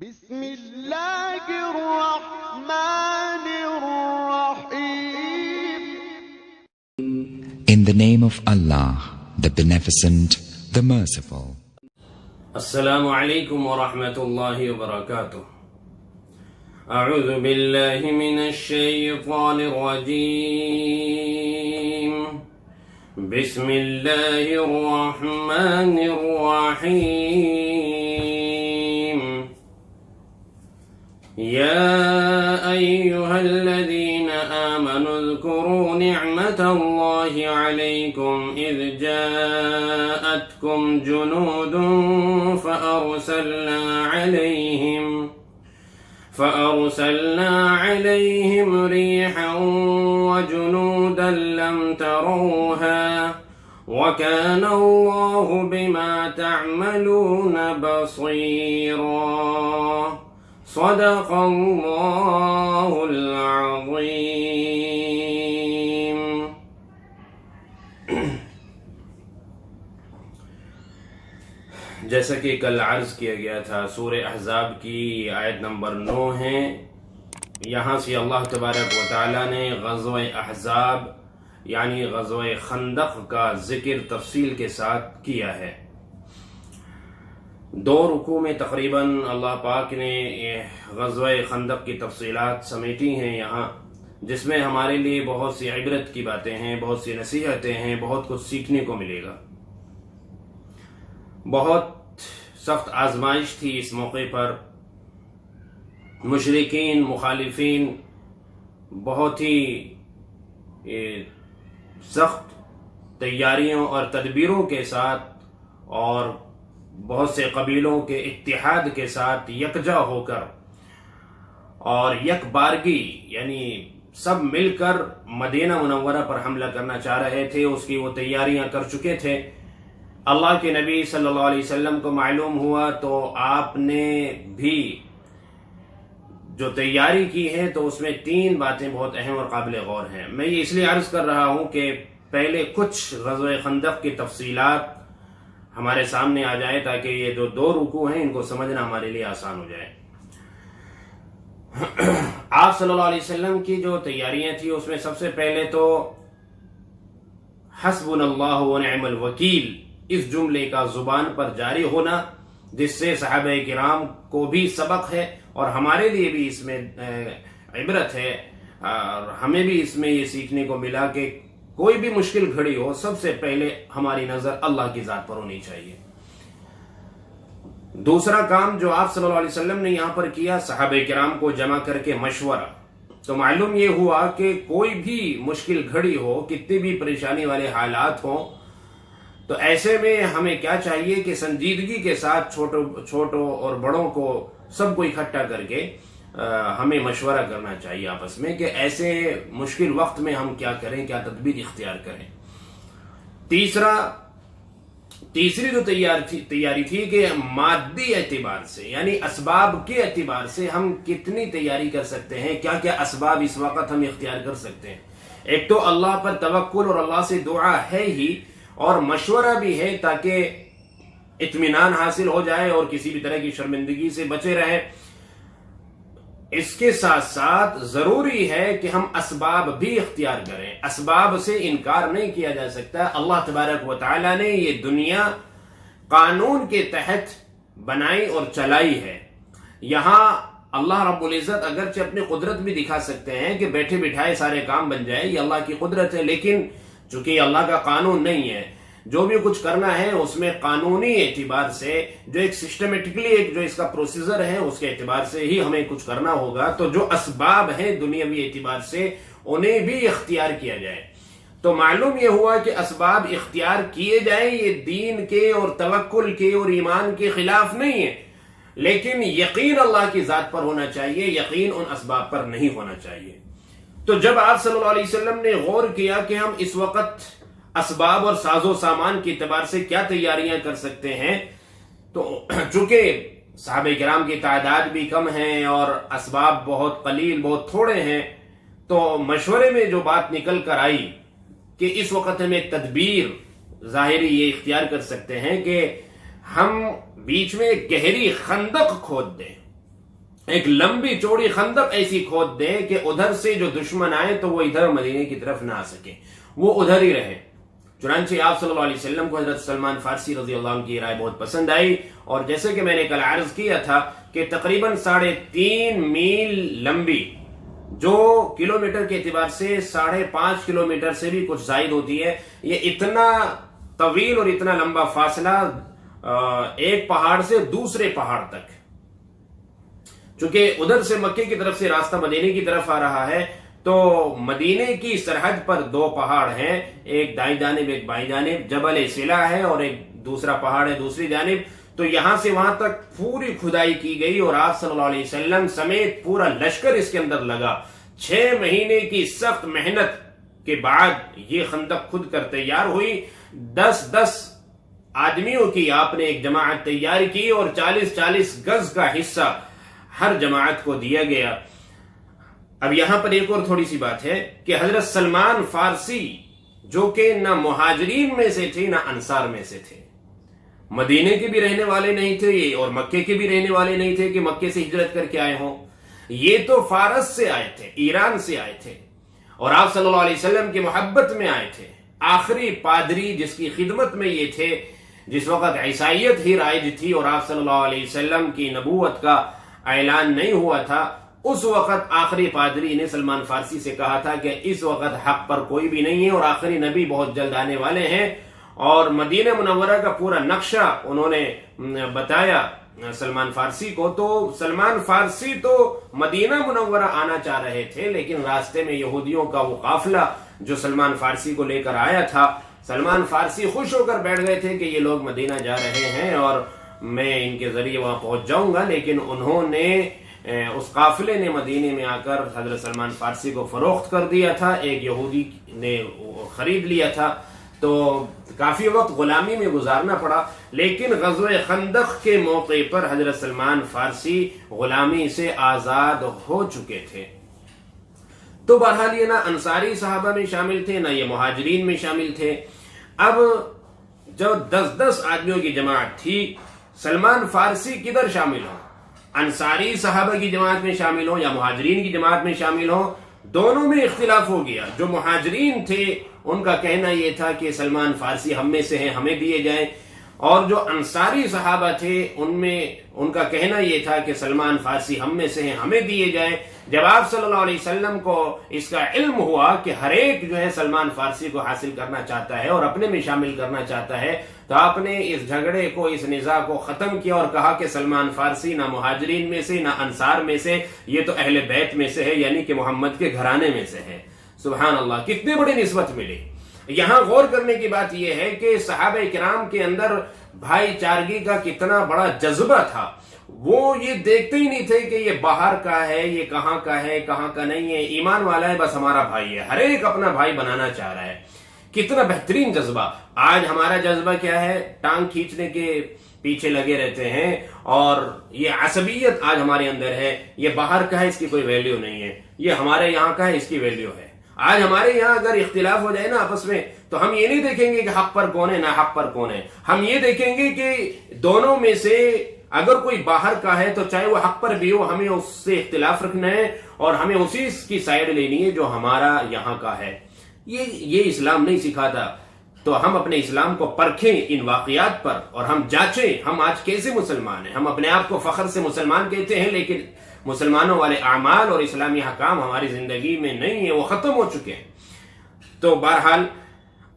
بسم اللہ الرحمن الرحیم. In the name of Allah, the Beneficent, the Merciful. السلام علیکم ورحمۃ اللہ وبرکاتہ. اعوذ باللہ من الشیطان الرجیم. بسم اللہ الرحمن الرحیم. يا أيها الذين آمنوا اذكروا نعمة الله عليكم إذ جاءتكم جنود فأرسلنا عليهم ريحا وجنودا لم تروها وكان الله بما تعملون بصيرا. صدق اللہ العظیم. جیسا کہ کل عرض کیا گیا تھا، سورہ احزاب کی آیت نمبر 9 ہے. یہاں سے اللہ تبارک و تعالی نے غزوہ احزاب یعنی غزوہ خندق کا ذکر تفصیل کے ساتھ کیا ہے. 2 رکوع میں تقریباً اللہ پاک نے غزوہ خندق کی تفصیلات سمیٹی ہیں یہاں، جس میں ہمارے لیے بہت سی عبرت کی باتیں ہیں، بہت سی نصیحتیں ہیں، بہت کچھ سیکھنے کو ملے گا. بہت سخت آزمائش تھی اس موقع پر. مشرکین، مخالفین بہت ہی سخت تیاریوں اور تدبیروں کے ساتھ اور بہت سے قبیلوں کے اتحاد کے ساتھ یکجا ہو کر اور یک بارگی یعنی سب مل کر مدینہ منورہ پر حملہ کرنا چاہ رہے تھے. اس کی وہ تیاریاں کر چکے تھے. اللہ کے نبی صلی اللہ علیہ وسلم کو معلوم ہوا تو آپ نے بھی جو تیاری کی ہے تو اس میں 3 باتیں بہت اہم اور قابل غور ہیں. میں یہ اس لیے عرض کر رہا ہوں کہ پہلے کچھ غزوہ خندق کی تفصیلات ہمارے سامنے آ جائے تاکہ یہ جو 2 رکوع ہیں ان کو سمجھنا ہمارے لیے آسان ہو جائے. آپ صلی اللہ علیہ وسلم کی جو تیاریاں تھیں اس میں سب سے پہلے تو حسبنا اللہ ونعم الوکیل اس جملے کا زبان پر جاری ہونا، جس سے صحابہ کرام کو بھی سبق ہے اور ہمارے لیے بھی اس میں عبرت ہے. اور ہمیں بھی اس میں یہ سیکھنے کو ملا کہ کوئی بھی مشکل گھڑی ہو سب سے پہلے ہماری نظر اللہ کی ذات پر ہونی چاہیے. دوسرا کام جو آپ صلی اللہ علیہ وسلم نے یہاں پر کیا، صحابہ کرام کو جمع کر کے مشورہ. تو معلوم یہ ہوا کہ کوئی بھی مشکل گھڑی ہو، کتنی بھی پریشانی والے حالات ہوں، تو ایسے میں ہمیں کیا چاہیے کہ سنجیدگی کے ساتھ چھوٹوں اور بڑوں کو سب کو اکٹھا کر کے ہمیں مشورہ کرنا چاہیے آپس میں کہ ایسے مشکل وقت میں ہم کیا کریں، کیا تدبیر اختیار کریں. تیسری جو تیاری تھی کہ مادی اعتبار سے یعنی اسباب کے اعتبار سے ہم کتنی تیاری کر سکتے ہیں، کیا کیا اسباب اس وقت ہم اختیار کر سکتے ہیں. ایک تو اللہ پر توکل اور اللہ سے دعا ہے ہی، اور مشورہ بھی ہے تاکہ اطمینان حاصل ہو جائے اور کسی بھی طرح کی شرمندگی سے بچے رہے. اس کے ساتھ ساتھ ضروری ہے کہ ہم اسباب بھی اختیار کریں. اسباب سے انکار نہیں کیا جا سکتا. اللہ تبارک و تعالی نے یہ دنیا قانون کے تحت بنائی اور چلائی ہے. یہاں اللہ رب العزت اگرچہ اپنی قدرت بھی دکھا سکتے ہیں کہ بیٹھے بٹھائے سارے کام بن جائے، یہ اللہ کی قدرت ہے، لیکن چونکہ یہ اللہ کا قانون نہیں ہے. جو بھی کچھ کرنا ہے اس میں قانونی اعتبار سے جو ایک سسٹمیٹکلی ایک جو اس کا پروسیجر ہے اس کے اعتبار سے ہی ہمیں کچھ کرنا ہوگا. تو جو اسباب ہیں دنیاوی اعتبار سے انہیں بھی اختیار کیا جائے. تو معلوم یہ ہوا کہ اسباب اختیار کیے جائیں یہ دین کے اور توکل کے اور ایمان کے خلاف نہیں ہے، لیکن یقین اللہ کی ذات پر ہونا چاہیے، یقین ان اسباب پر نہیں ہونا چاہیے. تو جب آپ صلی اللہ علیہ وسلم نے غور کیا کہ ہم اس وقت اسباب اور ساز و سامان کے اعتبار سے کیا تیاریاں کر سکتے ہیں، تو چونکہ صحابہ کرام کی تعداد بھی کم ہے اور اسباب بہت قلیل، بہت تھوڑے ہیں، تو مشورے میں جو بات نکل کر آئی کہ اس وقت ہم ایک تدبیر ظاہری یہ اختیار کر سکتے ہیں کہ ہم بیچ میں ایک گہری خندق کھود دیں. ایک لمبی چوڑی خندق ایسی کھود دیں کہ ادھر سے جو دشمن آئے تو وہ ادھر مدینے کی طرف نہ آ سکے، وہ ادھر ہی رہے۔ چنانچہ آپ صلی اللہ علیہ وسلم کو حضرت سلمان فارسی رضی اللہ عنہ کی رائے بہت پسند آئی، اور جیسے کہ میں نے کل عرض کیا تھا کہ تقریباً 3.5 میل لمبی، جو کلومیٹر کے اعتبار سے 5.5 کلومیٹر سے بھی کچھ زائد ہوتی ہے، یہ اتنا طویل اور اتنا لمبا فاصلہ ایک پہاڑ سے دوسرے پہاڑ تک، چونکہ ادھر سے مکے کی طرف سے راستہ مدینے کی طرف آ رہا ہے، تو مدینے کی سرحد پر 2 پہاڑ ہیں، ایک دائیں جانب ایک بائیں جانب، جبل سلا ہے اور ایک دوسرا پہاڑ ہے دوسری جانب، تو یہاں سے وہاں تک پوری کھدائی کی گئی، اور آپ صلی اللہ علیہ وسلم سمیت پورا لشکر اس کے اندر لگا۔ 6 مہینے کی سخت محنت کے بعد یہ خندق خود کر تیار ہوئی۔ 10 آدمیوں کی آپ نے ایک جماعت تیار کی، اور 40 گز کا حصہ ہر جماعت کو دیا گیا۔ اب یہاں پر ایک اور تھوڑی سی بات ہے کہ حضرت سلمان فارسی جو کہ نہ مہاجرین میں سے تھے نہ انصار میں سے تھے، مدینے کے بھی رہنے والے نہیں تھے اور مکے کے بھی رہنے والے نہیں تھے کہ مکے سے ہجرت کر کے آئے ہوں، یہ تو فارس سے آئے تھے، ایران سے آئے تھے، اور آپ صلی اللہ علیہ وسلم کی محبت میں آئے تھے۔ آخری پادری جس کی خدمت میں یہ تھے، جس وقت عیسائیت ہی رائج تھی اور آپ صلی اللہ علیہ وسلم کی نبوت کا اعلان نہیں ہوا تھا، اس وقت آخری پادری نے سلمان فارسی سے کہا تھا کہ اس وقت حق پر کوئی بھی نہیں ہے اور آخری نبی بہت جلد آنے والے ہیں، اور مدینہ منورہ کا پورا نقشہ انہوں نے بتایا سلمان فارسی کو۔ تو سلمان فارسی تو مدینہ منورہ آنا چاہ رہے تھے، لیکن راستے میں یہودیوں کا وہ قافلہ جو سلمان فارسی کو لے کر آیا تھا، سلمان فارسی خوش ہو کر بیٹھ گئے تھے کہ یہ لوگ مدینہ جا رہے ہیں اور میں ان کے ذریعے وہاں پہنچ جاؤں گا، لیکن انہوں نے اس قافلے نے مدینے میں آ کر حضرت سلمان فارسی کو فروخت کر دیا تھا، ایک یہودی نے خرید لیا تھا، تو کافی وقت غلامی میں گزارنا پڑا۔ لیکن غزوہ خندق کے موقع پر حضرت سلمان فارسی غلامی سے آزاد ہو چکے تھے۔ تو بہرحال یہ نہ انصاری صحابہ میں شامل تھے نہ یہ مہاجرین میں شامل تھے۔ اب جب 10 آدمیوں کی جماعت تھی، سلمان فارسی کدھر شامل ہو؟ انصاری صحابہ کی جماعت میں شامل ہو یا مہاجرین کی جماعت میں شامل ہو؟ دونوں میں اختلاف ہو گیا۔ جو مہاجرین تھے ان کا کہنا یہ تھا کہ سلمان فارسی ہم میں سے ہیں، ہمیں دیے جائیں، اور جو انصاری صحابہ تھے ان کا کہنا یہ تھا کہ سلمان فارسی ہم میں سے ہیں، ہمیں دیے جائیں۔ جب آپ صلی اللہ علیہ وسلم کو اس کا علم ہوا کہ ہر ایک جو ہے سلمان فارسی کو حاصل کرنا چاہتا ہے اور اپنے میں شامل کرنا چاہتا ہے، تو آپ نے اس جھگڑے کو، اس نزاع کو ختم کیا اور کہا کہ سلمان فارسی نہ مہاجرین میں سے نہ انصار میں سے، یہ تو اہل بیت میں سے ہے، یعنی کہ محمد کے گھرانے میں سے ہے۔ سبحان اللہ، کتنے بڑی نسبت ملی۔ یہاں غور کرنے کی بات یہ ہے کہ صحابہ کرام کے اندر بھائی چارگی کا کتنا بڑا جذبہ تھا۔ وہ یہ دیکھتے ہی نہیں تھے کہ یہ باہر کا ہے، یہ کہاں کا ہے، کہاں کا نہیں ہے، ایمان والا ہے، بس ہمارا بھائی ہے، ہر ایک اپنا بھائی بنانا چاہ رہا ہے۔ کتنا بہترین جذبہ۔ آج ہمارا جذبہ کیا ہے؟ ٹانگ کھینچنے کے پیچھے لگے رہتے ہیں، اور یہ عصبیت آج ہمارے اندر ہے، یہ باہر کا ہے، اس کی کوئی ویلیو نہیں ہے، یہ ہمارے یہاں کا ہے، اس کی ویلیو ہے۔ آج ہمارے یہاں اگر اختلاف ہو جائے نا آپس میں، تو ہم یہ نہیں دیکھیں گے کہ حق پر کون ہے نہ حق پر کون ہے، ہم یہ دیکھیں گے کہ دونوں میں سے اگر کوئی باہر کا ہے تو چاہے وہ حق پر بھی ہو، ہمیں اس سے اختلاف رکھنا ہے اور ہمیں اسی کی سائیڈ لینی ہے جو ہمارا یہاں کا ہے۔ یہ اسلام نہیں سکھاتا۔ تو ہم اپنے اسلام کو پرکھیں ان واقعات پر اور ہم جانچیں ہم آج کیسے مسلمان ہیں۔ ہم اپنے آپ کو فخر سے مسلمان کہتے ہیں، لیکن مسلمانوں والے اعمال اور اسلامی حکام ہماری زندگی میں نہیں ہیں، وہ ختم ہو چکے ہیں۔ تو بہرحال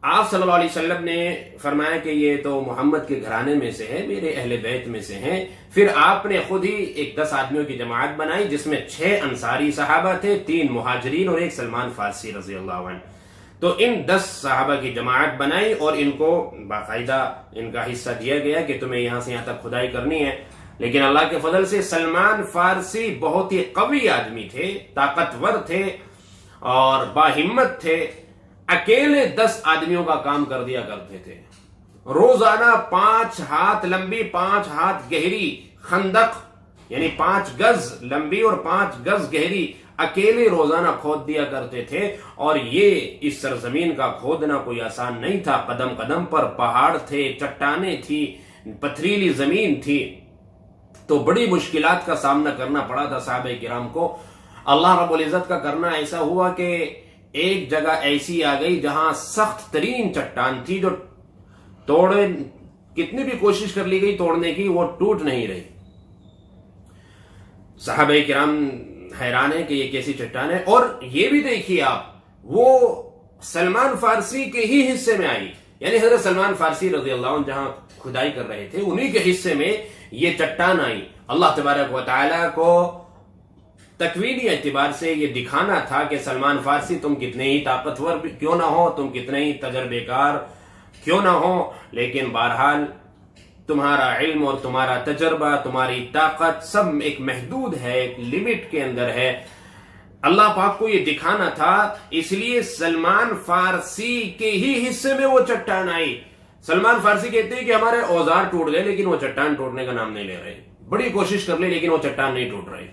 آپ صلی اللہ علیہ وسلم نے فرمایا کہ یہ تو محمد کے گھرانے میں سے ہے، میرے اہل بیت میں سے ہیں۔ پھر آپ نے خود ہی ایک 10 آدمیوں کی جماعت بنائی، جس میں 6 انصاری صحابہ تھے، 3 مہاجرین اور 1 سلمان فارسی رضی اللہ عنہ۔ تو ان 10 صحابہ کی جماعت بنائی اور ان کو باقاعدہ ان کا حصہ دیا گیا کہ تمہیں یہاں سے یہاں تک کھدائی کرنی ہے۔ لیکن اللہ کے فضل سے سلمان فارسی بہت ہی قوی آدمی تھے، طاقتور تھے اور باہمت تھے، اکیلے 10 آدمیوں کا کام کر دیا کرتے تھے۔ روزانہ 5 ہاتھ لمبی 5 ہاتھ گہری خندق، یعنی 5 گز لمبی اور 5 گز گہری اکیلے روزانہ کھود دیا کرتے تھے۔ اور یہ اس سرزمین کا کھودنا کوئی آسان نہیں تھا، قدم قدم پر پہاڑ تھے، چٹانیں تھی، پتھریلی زمین تھی، تو بڑی مشکلات کا سامنا کرنا پڑا تھا صحابہ کرام کو. اللہ رب العزت کا کرنا ایسا ہوا کہ ایک جگہ ایسی آ گئی جہاں سخت ترین چٹان تھی جو توڑے کتنی بھی کوشش کر لی گئی توڑنے کی وہ ٹوٹ نہیں رہی. صحابہ کرام حیران ہے کہ یہ کیسی چٹان ہے. اور یہ بھی دیکھیے آپ وہ سلمان فارسی کے ہی حصے میں آئی, یعنی حضرت سلمان فارسی رضی اللہ عنہ جہاں کھدائی کر رہے تھے انہی کے حصے میں یہ چٹان آئی. اللہ تبارک و تعالیٰ کو تکوینی اعتبار سے یہ دکھانا تھا کہ سلمان فارسی تم کتنے ہی طاقتور کیوں نہ ہو, تم کتنے ہی تجربے کار کیوں نہ ہو, لیکن بہرحال تمہارا علم اور تمہارا تجربہ, تمہاری طاقت سب ایک محدود ہے, ایک لیمٹ کے اندر ہے. اللہ پاک کو یہ دکھانا تھا, اس لیے سلمان فارسی کے ہی حصے میں وہ چٹان آئی. سلمان فارسی کہتے ہیں کہ ہمارے اوزار ٹوٹ گئے لیکن وہ چٹان ٹوٹنے کا نام نہیں لے رہے, بڑی کوشش کر لی لیکن وہ چٹان نہیں ٹوٹ رہے.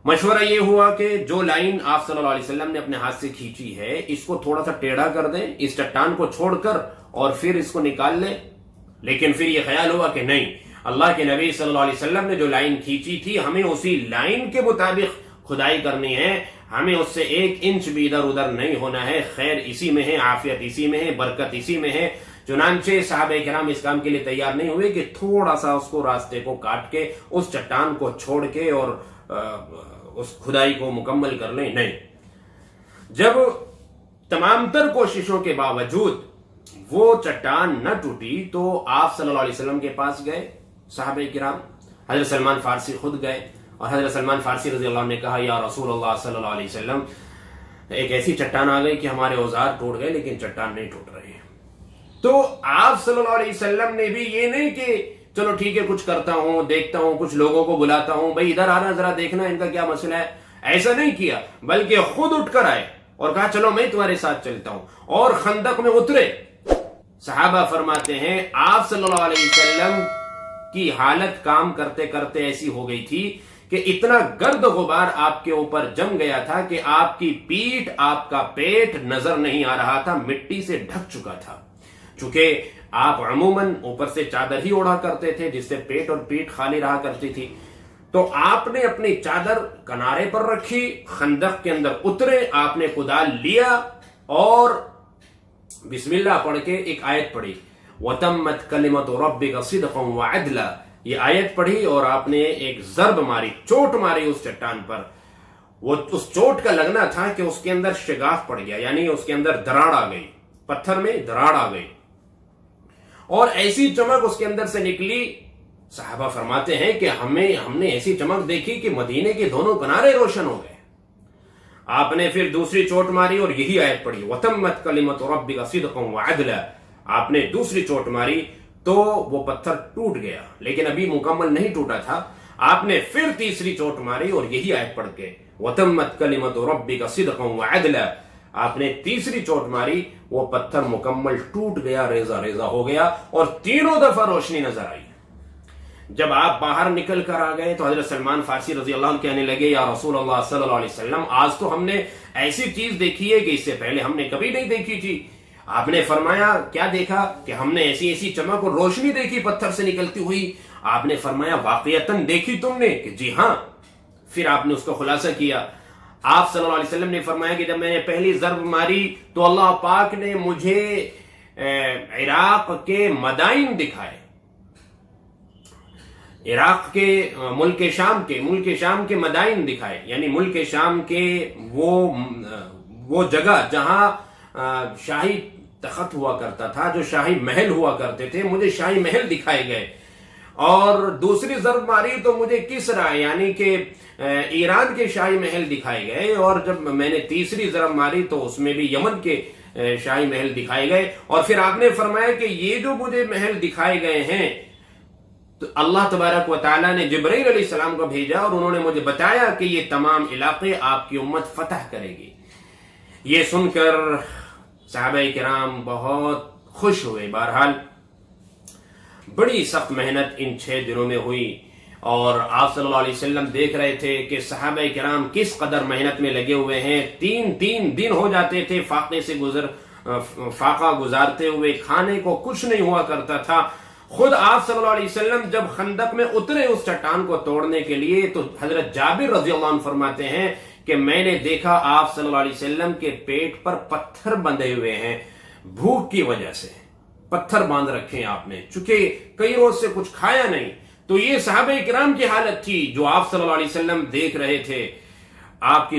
مشورہ یہ ہوا کہ جو لائن آپ صلی اللہ علیہ وسلم نے اپنے ہاتھ سے کھینچی ہے اس کو تھوڑا سا ٹیڑھا کر دیں, اس چٹان کو چھوڑ کر, اور پھر اس کو نکال لیں. لیکن پھر یہ خیال ہوا کہ نہیں, اللہ کے نبی صلی اللہ علیہ وسلم نے جو لائن کھینچی تھی ہمیں اسی لائن کے مطابق کھدائی کرنی ہے, ہمیں اس سے 1 انچ بھی ادھر ادھر نہیں ہونا ہے. خیر اسی میں ہے, عافیت اسی میں ہے, برکت اسی میں ہے. چنانچہ صحابہ کرام اس کام کے لیے تیار نہیں ہوئے کہ تھوڑا سا اس کو راستے کو کاٹ کے اس چٹان کو چھوڑ کے اور اس کھدائی کو مکمل کر لیں. نہیں, جب تمام تر کوششوں کے باوجود وہ چٹان نہ ٹوٹی تو آپ صلی اللہ علیہ وسلم کے پاس گئے صحابہ کرام. حضرت سلمان فارسی خود گئے اور حضرت سلمان فارسی رضی اللہ عنہ نے کہا یا رسول اللہ صلی اللہ علیہ وسلم, ایک ایسی چٹان آ گئی کہ ہمارے اوزار ٹوٹ گئے لیکن چٹان نہیں ٹوٹ رہے. تو آپ صلی اللہ علیہ وسلم نے بھی یہ نہیں کہ چلو ٹھیک ہے کچھ کرتا ہوں, دیکھتا ہوں, کچھ لوگوں کو بلاتا ہوں, بھئی ادھر آنا ذرا دیکھنا ان کا کیا مسئلہ ہے, ایسا نہیں کیا, بلکہ خود اٹھ کر آئے اور کہا چلو میں تمہارے ساتھ چلتا ہوں, اور خندق میں اترے. صحابہ فرماتے ہیں آپ صلی اللہ علیہ وسلم کی حالت کام کرتے کرتے ایسی ہو گئی تھی کہ اتنا گرد غبار آپ کے اوپر جم گیا تھا کہ آپ کی پیٹھ, آپ کا پیٹ نظر نہیں آ رہا تھا, مٹی سے ڈھک چکا تھا. چونکہ آپ عموماً اوپر سے چادر ہی اوڑھا کرتے تھے جس سے پیٹ اور پیٹھ خالی رہا کرتی تھی, تو آپ نے اپنی چادر کنارے پر رکھی, خندق کے اندر اترے, آپ نے کدال لیا اور بسم اللہ پڑھ کے ایک آیت پڑھی, وَتَمَّتْ كَلِمَةُ رَبِّكَ صِدْقًا وَعَدْلًا. یہ آیت پڑھی اور آپ نے ایک ضرب ماری, چوٹ ماری اس چٹان پر. وہ اس چوٹ کا لگنا تھا کہ اس کے اندر شگاف پڑ گیا, یعنی اس کے اندر دراڑ آ گئی, پتھر میں دراڑ آ گئی اور ایسی چمک اس کے اندر سے نکلی. صحابہ فرماتے ہیں کہ ہم نے ایسی چمک دیکھی کہ مدینے کے دونوں کنارے روشن ہو گئے. آپ نے پھر دوسری چوٹ ماری اور یہی آیت پڑھی, وَتَمَّتْ كَلِمَةُ رَبِّكَ صِدْقًا وَعَدْلًا. آپ نے دوسری چوٹ ماری تو وہ پتھر ٹوٹ گیا, لیکن ابھی مکمل نہیں ٹوٹا تھا. آپ نے پھر تیسری چوٹ ماری اور یہی آیت پڑھ کے وَتَمَّتْ كَلِمَةُ رَبِّكَ صِدْقًا وَعَدْلًا. آپ نے تیسری چوٹ ماری, وہ پتھر مکمل ٹوٹ گیا, ریزہ ریزہ ہو گیا اور تینوں دفعہ روشنی نظر آئی. جب آپ باہر نکل کر آ گئے تو حضرت سلمان فارسی رضی اللہ عنہ کہنے لگے یا رسول اللہ صلی اللہ علیہ وسلم, آج تو ہم نے ایسی چیز دیکھی ہے کہ اس سے پہلے ہم نے کبھی نہیں دیکھی تھی. آپ نے فرمایا کیا دیکھا؟ کہ ہم نے ایسی ایسی چمک اور روشنی دیکھی پتھر سے نکلتی ہوئی. آپ نے فرمایا واقعتاً دیکھی تم نے؟ کہ جی ہاں. پھر آپ نے اس کا خلاصہ کیا. آپ صلی اللہ علیہ وسلم نے فرمایا کہ جب میں نے پہلی ضرب ماری تو اللہ پاک نے مجھے عراق کے مدائن دکھائے, عراق کے ملک شام کے مدائن دکھائے, یعنی ملک شام کے وہ جگہ جہاں شاہی تخت ہوا کرتا تھا, جو شاہی محل ہوا کرتے تھے, مجھے شاہی محل دکھائے گئے. اور دوسری ضرب ماری تو مجھے کسرا یعنی کہ ایران کے شاہی محل دکھائے گئے. اور جب میں نے تیسری ضرب ماری تو اس میں بھی یمن کے شاہی محل دکھائے گئے. اور پھر آپ نے فرمایا کہ یہ جو مجھے محل دکھائے گئے ہیں تو اللہ تبارک و تعالیٰ نے جبرائیل علیہ السلام کو بھیجا اور انہوں نے مجھے بتایا کہ یہ تمام علاقے آپ کی امت فتح کرے گی. یہ سن کر صحابہ کرام بہت خوش ہوئے. بہرحال بڑی سخت محنت ان 6 دنوں میں ہوئی اور آپ صلی اللہ علیہ وسلم دیکھ رہے تھے کہ صحابہ کرام کس قدر محنت میں لگے ہوئے ہیں. 3 دن ہو جاتے تھے فاقے سے فاقہ گزارتے ہوئے, کھانے کو کچھ نہیں ہوا کرتا تھا. خود آپ صلی اللہ علیہ وسلم جب خندق میں اترے اس چٹان کو توڑنے کے لیے تو حضرت جابر رضی اللہ عنہ فرماتے ہیں کہ میں نے دیکھا آپ صلی اللہ علیہ وسلم کے پیٹ پر پتھر بندھے ہوئے ہیں، بھوک کی وجہ سے پتھر باندھ رکھے ہیں آپ نے، چونکہ کئی روز سے کچھ کھایا نہیں۔ تو یہ صحابہ کرام کی حالت تھی جو آپ صلی اللہ علیہ وسلم دیکھ رہے تھے۔ آپ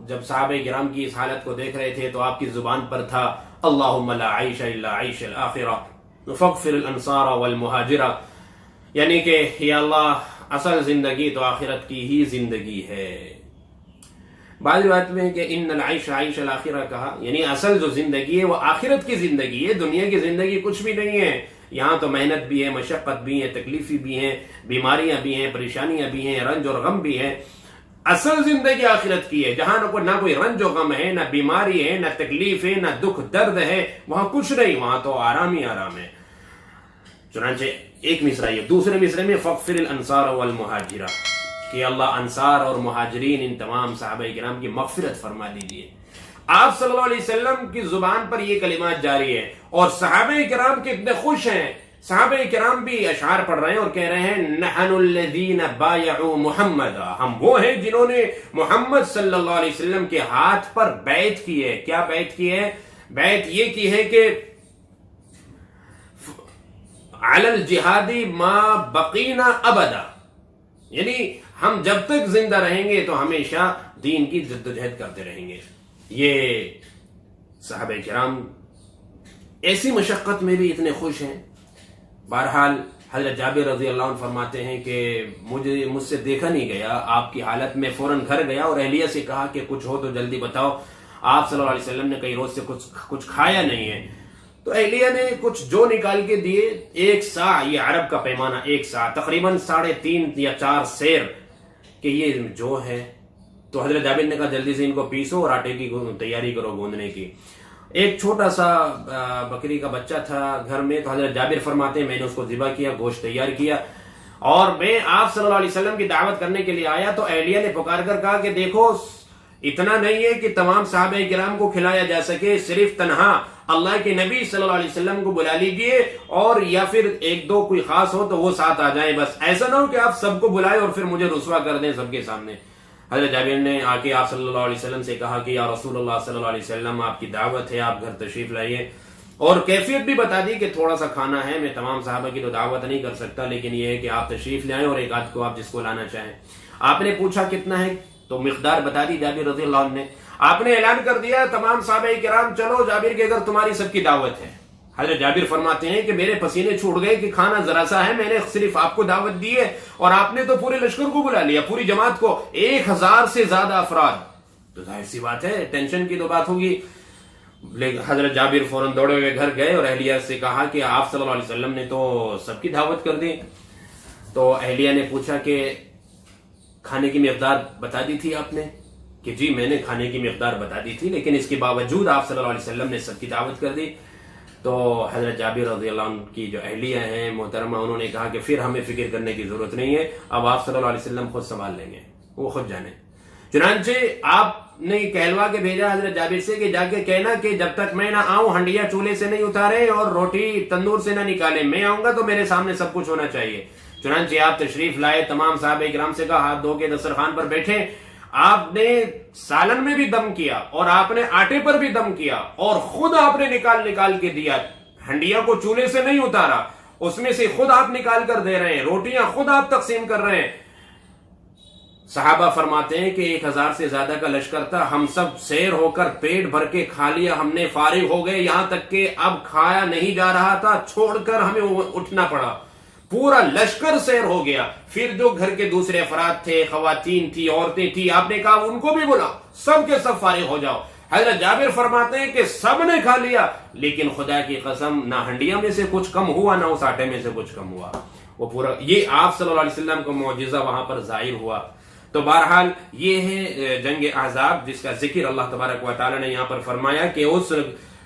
جب صحابہ کرام کی اس حالت کو دیکھ رہے تھے تو آپ کی زبان پر تھا اللہم لا عیش الا عیش الآخرہ فاغفر الانصار والمہاجرہ، یعنی کہ یا اللہ اصل زندگی تو آخرت کی ہی زندگی ہے۔ بعض روایت میں کہ ان العیش عیش الآخرہ کہا، یعنی اصل جو زندگی ہے وہ آخرت کی زندگی ہے، دنیا کی زندگی کچھ بھی نہیں ہے۔ یہاں تو محنت بھی ہے، مشقت بھی ہے، تکلیفی بھی ہیں، بیماریاں بھی ہیں، پریشانیاں بھی ہیں، رنج اور غم بھی ہیں۔ اصل زندگی آخرت کی ہے، جہاں نہ کوئی رنج و غم ہے، نہ بیماری ہے، نہ تکلیف ہے، نہ دکھ درد ہے، وہاں کچھ نہیں، وہاں تو آرام ہی آرام ہے۔ چنانچہ ایک مصرع یہ، دوسرے مصرع میں فاغفر الانصار والمہاجرہ، کہ اللہ انصار اور مہاجرین ان تمام صحابہ کرام کی مغفرت فرما دیجئے۔ آپ صلی اللہ علیہ وسلم کی زبان پر یہ کلمات جاری ہیں اور صحابہ کرام کتنے خوش ہیں۔ صحابہ کرام بھی اشعار پڑھ رہے ہیں اور کہہ رہے ہیں نحن الذین بایعوا محمد، ہم وہ ہیں جنہوں نے محمد صلی اللہ علیہ وسلم کے ہاتھ پر بیعت کی ہے۔ کیا بیعت کی ہے؟ بیعت یہ کی ہے کہ علی الجہاد ما بقینا ابدا، یعنی ہم جب تک زندہ رہیں گے تو ہمیشہ دین کی جدوجہد کرتے رہیں گے۔ یہ صحابہ کرام ایسی مشقت میں بھی اتنے خوش ہیں۔ بہرحال حضرت جابر رضی اللہ عنہ فرماتے ہیں کہ مجھ سے دیکھا نہیں گیا آپ کی حالت میں، فوراً گھر گیا اور اہلیہ سے کہا کہ کچھ ہو تو جلدی بتاؤ، آپ صلی اللہ علیہ وسلم نے کئی روز سے کچھ کھایا نہیں ہے۔ تو اہلیہ نے کچھ جو نکال کے دیے، 1 سا، یہ عرب کا پیمانہ 1 سا، تقریباً 3.5 یا 4 سیر کہ یہ جو ہے۔ تو حضرت جابر نے کہا جلدی سے ان کو پیسو اور آٹے کی تیاری کرو گوندنے کی۔ ایک چھوٹا سا بکری کا بچہ تھا گھر میں، تو حضرت جابر فرماتے ہیں میں نے اس کو ذبح کیا، گوشت تیار کیا اور میں آپ صلی اللہ علیہ وسلم کی دعوت کرنے کے لیے آیا۔ تو اہلیہ نے پکار کر کہا کہ دیکھو اتنا نہیں ہے کہ تمام صحابہ کرام کو کھلایا جا سکے، صرف تنہا اللہ کے نبی صلی اللہ علیہ وسلم کو بلا لیجئے، اور یا پھر 1-2 کوئی خاص ہو تو وہ ساتھ آ جائیں، بس ایسا نہ ہو کہ آپ سب کو بلائیں اور پھر مجھے رسوا کر دیں سب کے سامنے۔ حضرت جابر نے آ کے آپ صلی اللہ علیہ وسلم سے کہا کہ یا رسول اللہ صلی اللہ علیہ وسلم آپ کی دعوت ہے، آپ گھر تشریف لائیے، اور کیفیت بھی بتا دی کہ تھوڑا سا کھانا ہے، میں تمام صحابہ کی تو دعوت نہیں کر سکتا، لیکن یہ ہے کہ آپ تشریف لائیں اور ایک آدھ کو آپ جس کو لانا چاہیں۔ آپ نے پوچھا کتنا ہے تو مقدار بتا دی جابر رضی اللہ عنہ نے۔ آپ نے اعلان کر دیا تمام صحابہ کرام چلو جابر کے گھر، تمہاری سب کی دعوت ہے۔ حضرت جابر فرماتے ہیں کہ میرے پسینے چھوٹ گئے کہ کھانا ذرا سا ہے، میں نے صرف آپ کو دعوت دی ہے اور آپ نے تو پورے لشکر کو بلا لیا، پوری جماعت کو، 1000 سے زیادہ افراد، تو ظاہر سی بات ہے ٹینشن کی تو بات ہوگی۔ حضرت جابر فوراً دوڑے ہوئے گھر گئے اور اہلیہ سے کہا کہ آپ صلی اللہ علیہ وسلم نے تو سب کی دعوت کر دی۔ تو اہلیہ نے پوچھا کہ کھانے کی مقدار بتا دی تھی آپ نے؟ کہ جی میں نے کھانے کی مقدار بتا دی تھی، لیکن اس کے باوجود آپ صلی اللہ علیہ وسلم نے سب کی دعوت کر دی۔ تو حضرت جابر رضی اللہ عنہ کی جو اہلیہ ہیں محترمہ، انہوں نے کہا کہ پھر ہمیں فکر کرنے کی ضرورت نہیں ہے، اب آپ صلی اللہ علیہ وسلم خود سنبھال لیں گے، وہ خود جانے۔ چنانچہ آپ نے کہلوا کے بھیجا حضرت جابر سے کہ جا کے کہنا کہ جب تک میں نہ آؤں ہنڈیا چولہے سے نہیں اتارے اور روٹی تندور سے نہ نکالے، میں آؤں گا تو میرے سامنے سب کچھ ہونا چاہیے۔ چنانچہ آپ تشریف لائے، تمام صحابہ کرام سے کہا ہاتھ دھو کے دسترخوان پر بیٹھے۔ آپ نے سالن میں بھی دم کیا اور آپ نے آٹے پر بھی دم کیا اور خود آپ نے نکال کے دیا، ہنڈیا کو چولہے سے نہیں اتارا، اس میں سے خود آپ نکال کر دے رہے ہیں، روٹیاں خود آپ تقسیم کر رہے ہیں۔ صحابہ فرماتے ہیں کہ 1000 سے زیادہ کا لشکر تھا، ہم سب سیر ہو کر پیٹ بھر کے کھا لیا، ہم نے فارغ ہو گئے، یہاں تک کہ اب کھایا نہیں جا رہا تھا، چھوڑ کر ہمیں اٹھنا پڑا، پورا لشکر سیر ہو گیا۔ پھر جو گھر کے دوسرے افراد تھے، خواتین تھی، عورتیں تھی، آپ نے کہا ان کو بھی بلا، سب کے سب فارغ ہو جاؤ۔ حضرت جابر فرماتے ہیں کہ سب نے کھا لیا، لیکن خدا کی قسم نہ ہنڈیا میں سے کچھ کم ہوا، نہ اس آٹے میں سے کچھ کم ہوا، وہ پورا، یہ آپ صلی اللہ علیہ وسلم کا معجزہ وہاں پر ظاہر ہوا۔ تو بہرحال یہ ہے جنگ احزاب، جس کا ذکر اللہ تبارک و تعالی نے یہاں پر فرمایا کہ اس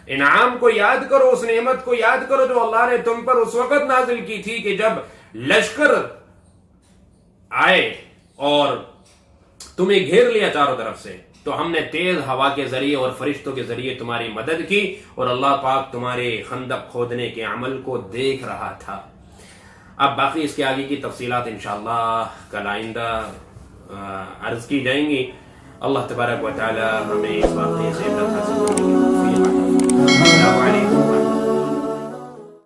انعام کو یاد کرو، اس نعمت کو یاد کرو جو اللہ نے تم پر اس وقت نازل کی تھی کہ جب لشکر آئے اور تمہیں گھیر لیا چاروں طرف سے، تو ہم نے تیز ہوا کے ذریعے اور فرشتوں کے ذریعے تمہاری مدد کی، اور اللہ پاک تمہارے خندق کھودنے کے عمل کو دیکھ رہا تھا۔ اب باقی اس کے آگے کی تفصیلات انشاءاللہ کل آئندہ عرض کی جائیں گی. اللہ تبارک و تعالی ہمیں اس واقعے سے